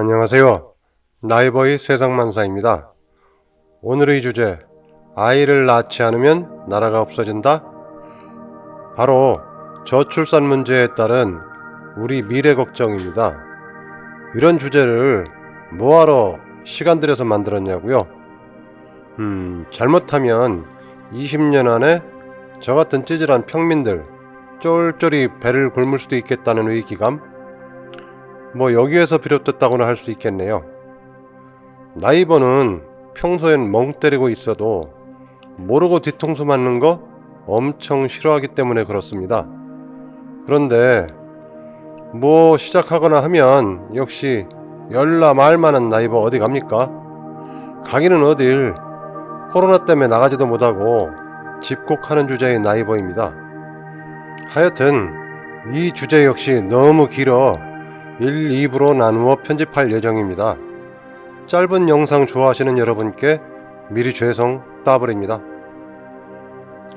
안녕하세요. 나이버의 세상만사입니다. 오늘의 주제, 아이를 낳지 않으면 나라가 없어진다? 바로 저출산 문제에 따른 우리 미래 걱정입니다. 이런 주제를 뭐하러 시간 들여서 만들었냐고요? 잘못하면 20년 안에 저 같은 찌질한 평민들 쫄쫄이 배를 굶을 수도 있겠다는 위기감? 여기에서 비롯됐다고나 할 수 있겠네요. 나이버는 평소엔 멍 때리고 있어도 모르고 뒤통수 맞는 거 엄청 싫어하기 때문에 그렇습니다. 그런데 시작하거나 하면 역시 열나 말만한 나이버 어디 갑니까? 가기는 어딜, 코로나 때문에 나가지도 못하고 집콕하는 주제의 나이버입니다. 하여튼 이 주제 역시 너무 길어 1, 2부로 나누어 편집할 예정입니다. 짧은 영상 좋아하시는 여러분께 미리 죄송 따버립니다.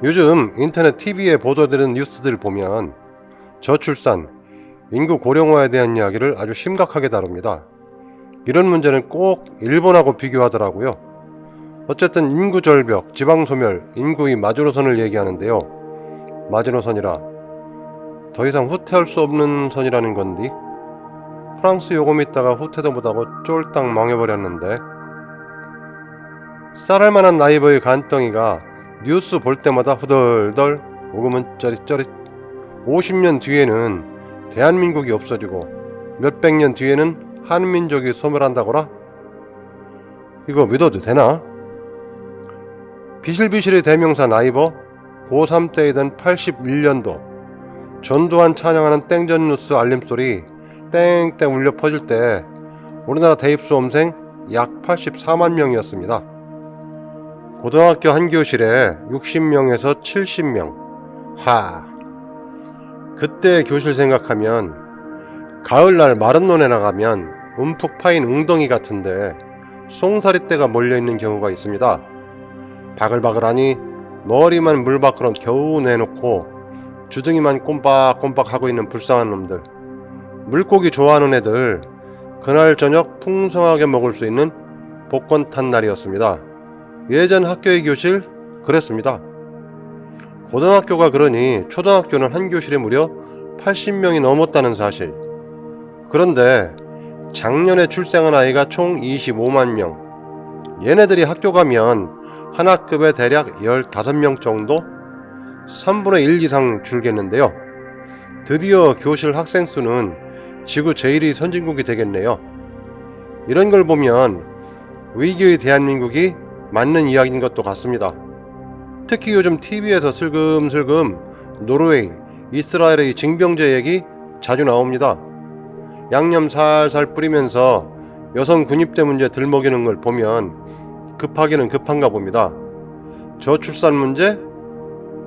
요즘 인터넷 TV에 보도되는 뉴스들 보면 저출산, 인구 고령화에 대한 이야기를 아주 심각하게 다룹니다. 이런 문제는 꼭 일본하고 비교하더라고요. 어쨌든 인구 절벽, 지방 소멸, 인구의 마지노선을 얘기하는데요. 마지노선이라 더 이상 후퇴할 수 없는 선이라는 건디, 프랑스 요금 있다가 후퇴도 못하고 쫄딱 망해버렸는데, 쌀알만한 나이버의 간덩이가 뉴스 볼 때마다 후덜덜 오금은 쩌릿쩌릿. 50년 뒤에는 대한민국이 없어지고 몇백 년 뒤에는 한민족이 소멸한다거라? 이거 믿어도 되나? 비실비실의 대명사 나이버, 고3 때이던 81년도 전두환 찬양하는 땡전 뉴스 알림소리 땡땡 울려 퍼질 때 우리나라 대입 수험생 약 84만 명이었습니다. 고등학교 한 교실에 60명에서 70명. 그때 교실 생각하면 가을날 마른 논에 나가면 움푹 파인 웅덩이 같은데 송사리떼가 몰려있는 경우가 있습니다. 바글바글하니 머리만 물 밖으로 겨우 내놓고 주둥이만 꼼빡꼼빡 하고 있는 불쌍한 놈들. 물고기 좋아하는 애들 그날 저녁 풍성하게 먹을 수 있는 복권 탄 날이었습니다. 예전 학교의 교실 그랬습니다. 고등학교가 그러니 초등학교는 한 교실에 무려 80명이 넘었다는 사실. 그런데 작년에 출생한 아이가 총 25만 명. 얘네들이 학교 가면 한 학급에 대략 15명 정도? 3분의 1 이상 줄겠는데요. 드디어 교실 학생 수는 지구 제1위 선진국이 되겠네요. 이런 걸 보면 위기의 대한민국이 맞는 이야기인 것도 같습니다. 특히 요즘 TV에서 슬금슬금 노르웨이, 이스라엘의 징병제 얘기 자주 나옵니다. 양념 살살 뿌리면서 여성 군입대 문제 들먹이는 걸 보면 급하기는 급한가 봅니다. 저출산 문제?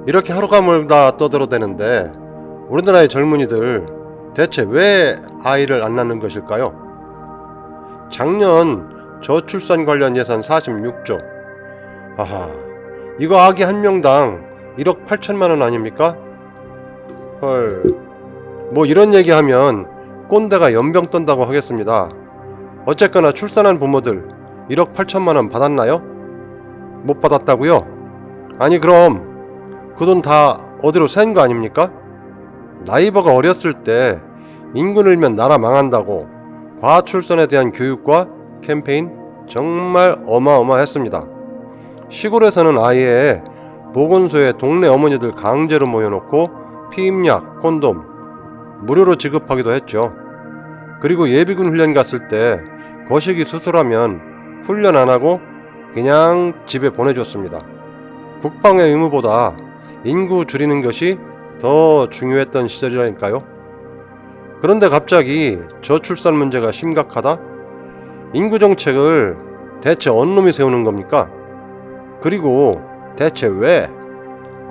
이렇게 하루가 멀다 떠들어대는데 우리나라의 젊은이들 대체 왜 아이를 안 낳는 것일까요? 작년 저출산 관련 예산 46조. 이거 아기 한 명당 1억 8천만 원 아닙니까? 헐, 이런 얘기하면 꼰대가 연병 떤다고 하겠습니다. 어쨌거나 출산한 부모들 1억 8천만 원 받았나요? 못 받았다고요? 아니 그럼 그 돈 다 어디로 샌 거 아닙니까? 나이버가 어렸을 때 인구 늘면 나라 망한다고 과출산에 대한 교육과 캠페인 정말 어마어마했습니다. 시골에서는 아예 보건소에 동네 어머니들 강제로 모여놓고 피임약, 콘돔 무료로 지급하기도 했죠. 그리고 예비군 훈련 갔을 때 거시기 수술하면 훈련 안 하고 그냥 집에 보내줬습니다. 국방의 의무보다 인구 줄이는 것이 더 중요했던 시절이라니까요. 그런데 갑자기 저출산 문제가 심각하다? 인구 정책을 대체 어느 놈이 세우는 겁니까? 그리고 대체 왜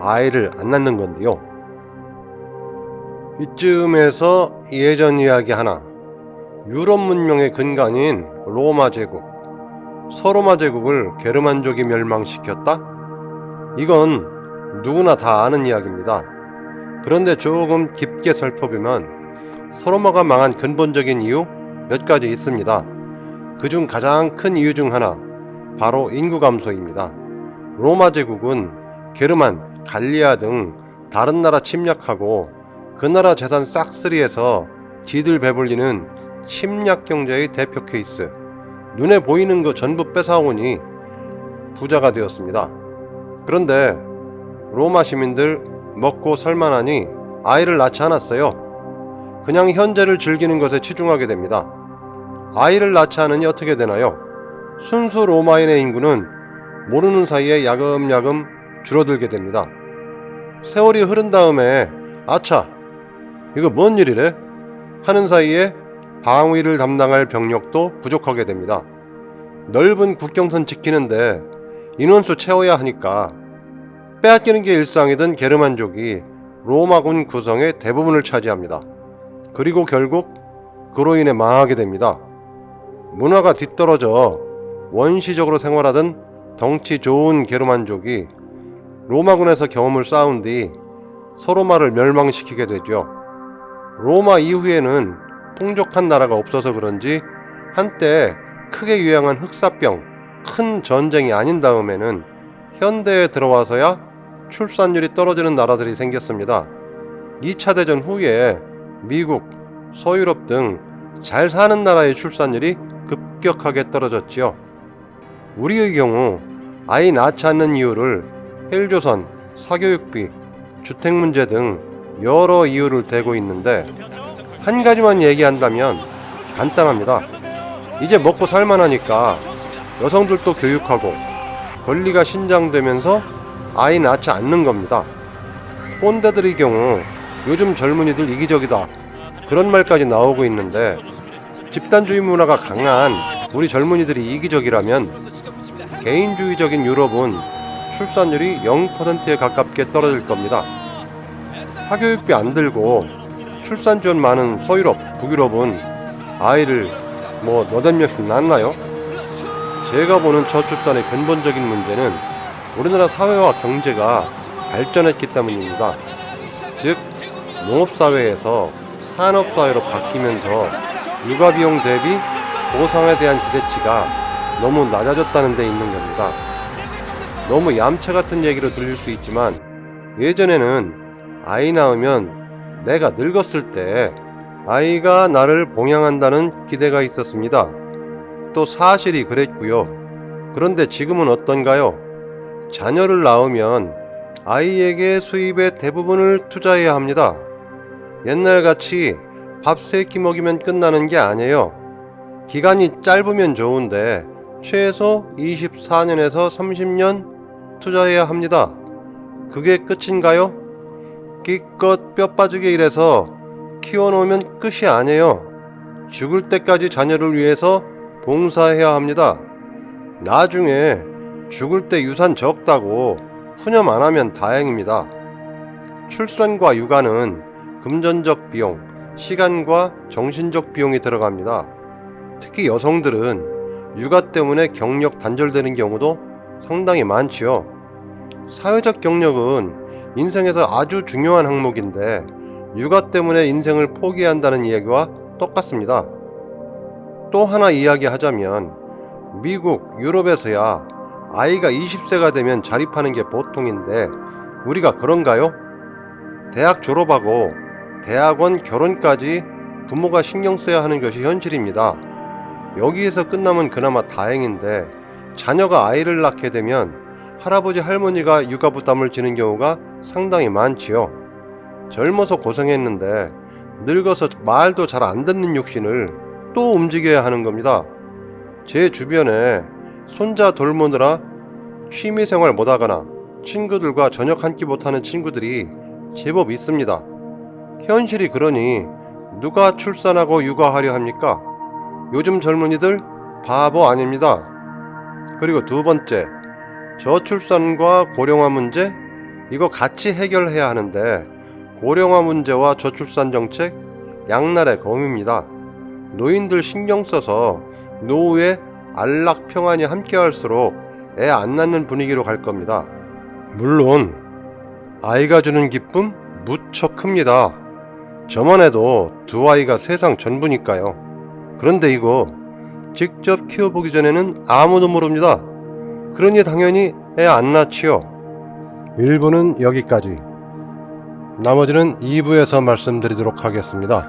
아이를 안 낳는 건데요? 이쯤에서 예전 이야기 하나. 유럽 문명의 근간인 로마 제국, 서로마 제국을 게르만족이 멸망시켰다? 이건 누구나 다 아는 이야기입니다. 그런데 조금 깊게 살펴보면 서로마가 망한 근본적인 이유 몇 가지 있습니다. 그중 가장 큰 이유 중 하나, 바로 인구 감소입니다. 로마 제국은 게르만, 갈리아 등 다른 나라 침략하고 그 나라 재산 싹쓸이해서 지들 배불리는 침략 경제의 대표 케이스. 눈에 보이는 거 전부 뺏어오니 부자가 되었습니다. 그런데 로마 시민들 먹고 살만하니 아이를 낳지 않았어요. 그냥 현재를 즐기는 것에 치중하게 됩니다. 아이를 낳지 않으니 어떻게 되나요? 순수 로마인의 인구는 모르는 사이에 야금야금 줄어들게 됩니다. 세월이 흐른 다음에 아차, 이거 뭔 일이래? 하는 사이에 방위를 담당할 병력도 부족하게 됩니다. 넓은 국경선 지키는데 인원수 채워야 하니까 빼앗기는 게 일상이던 게르만족이 로마군 구성의 대부분을 차지합니다. 그리고 결국 그로 인해 망하게 됩니다. 문화가 뒤떨어져 원시적으로 생활하던 덩치 좋은 게르만족이 로마군에서 경험을 쌓은 뒤 서로마를 멸망시키게 되죠. 로마 이후에는 풍족한 나라가 없어서 그런지 한때 크게 유행한 흑사병, 큰 전쟁이 아닌 다음에는 현대에 들어와서야 출산율이 떨어지는 나라들이 생겼습니다. 2차 대전 후에 미국, 서유럽 등 잘 사는 나라의 출산율이 급격하게 떨어졌지요. 우리의 경우 아이 낳지 않는 이유를 헬조선, 사교육비, 주택 문제 등 여러 이유를 대고 있는데 한 가지만 얘기한다면 간단합니다. 이제 먹고 살만하니까 여성들도 교육하고 권리가 신장되면서 아이 낳지 않는 겁니다. 꼰대들의 경우 요즘 젊은이들 이기적이다, 그런 말까지 나오고 있는데 집단주의 문화가 강한 우리 젊은이들이 이기적이라면 개인주의적인 유럽은 출산율이 0%에 가깝게 떨어질 겁니다. 사교육비 안 들고 출산 지원 많은 서유럽, 북유럽은 아이를 너댓 명씩 낳나요? 제가 보는 저출산의 근본적인 문제는 우리나라 사회와 경제가 발전했기 때문입니다. 즉, 농업사회에서 산업사회로 바뀌면서 육아비용 대비 보상에 대한 기대치가 너무 낮아졌다는 데 있는 겁니다. 너무 얌체 같은 얘기로 들릴 수 있지만 예전에는 아이 낳으면 내가 늙었을 때 아이가 나를 봉양한다는 기대가 있었습니다. 또 사실이 그랬고요. 그런데 지금은 어떤가요? 자녀를 낳으면 아이에게 수입의 대부분을 투자해야 합니다. 옛날같이 밥 3끼 먹이면 끝나는 게 아니에요. 기간이 짧으면 좋은데 최소 24년에서 30년 투자해야 합니다. 그게 끝인가요? 기껏 뼈 빠지게 일해서 키워놓으면 끝이 아니에요. 죽을 때까지 자녀를 위해서 봉사해야 합니다. 나중에 죽을 때 유산 적다고 푸념 안 하면 다행입니다. 출산과 육아는 금전적 비용, 시간과 정신적 비용이 들어갑니다. 특히 여성들은 육아 때문에 경력 단절되는 경우도 상당히 많지요. 사회적 경력은 인생에서 아주 중요한 항목인데 육아 때문에 인생을 포기해야 한다는 이야기와 똑같습니다. 또 하나 이야기하자면 미국, 유럽에서야 아이가 20세가 되면 자립하는 게 보통인데 우리가 그런가요? 대학 졸업하고 대학원 결혼까지 부모가 신경 써야 하는 것이 현실입니다. 여기에서 끝나면 그나마 다행인데 자녀가 아이를 낳게 되면 할아버지 할머니가 육아 부담을 지는 경우가 상당히 많지요. 젊어서 고생했는데 늙어서 말도 잘 안 듣는 육신을 또 움직여야 하는 겁니다. 제 주변에 손자 돌보느라 취미생활 못하거나 친구들과 저녁 한 끼 못하는 친구들이 제법 있습니다. 현실이 그러니 누가 출산하고 육아하려 합니까? 요즘 젊은이들 바보 아닙니다. 그리고 두 번째, 저출산과 고령화 문제, 이거 같이 해결해야 하는데 고령화 문제와 저출산 정책 양날의 검입니다. 노인들 신경 써서 노후에 안락 평안이 함께할수록 애 안 낳는 분위기로 갈 겁니다. 물론 아이가 주는 기쁨 무척 큽니다. 저만 해도 두 아이가 세상 전부니까요. 그런데 이거 직접 키워보기 전에는 아무도 모릅니다. 그러니 당연히 애 안 낳지요. 1부는 여기까지. 나머지는 2부에서 말씀드리도록 하겠습니다.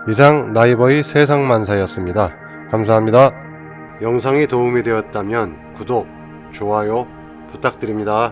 이상 나이버의 세상만사였습니다. 감사합니다. 영상이 도움이 되었다면 구독, 좋아요 부탁드립니다.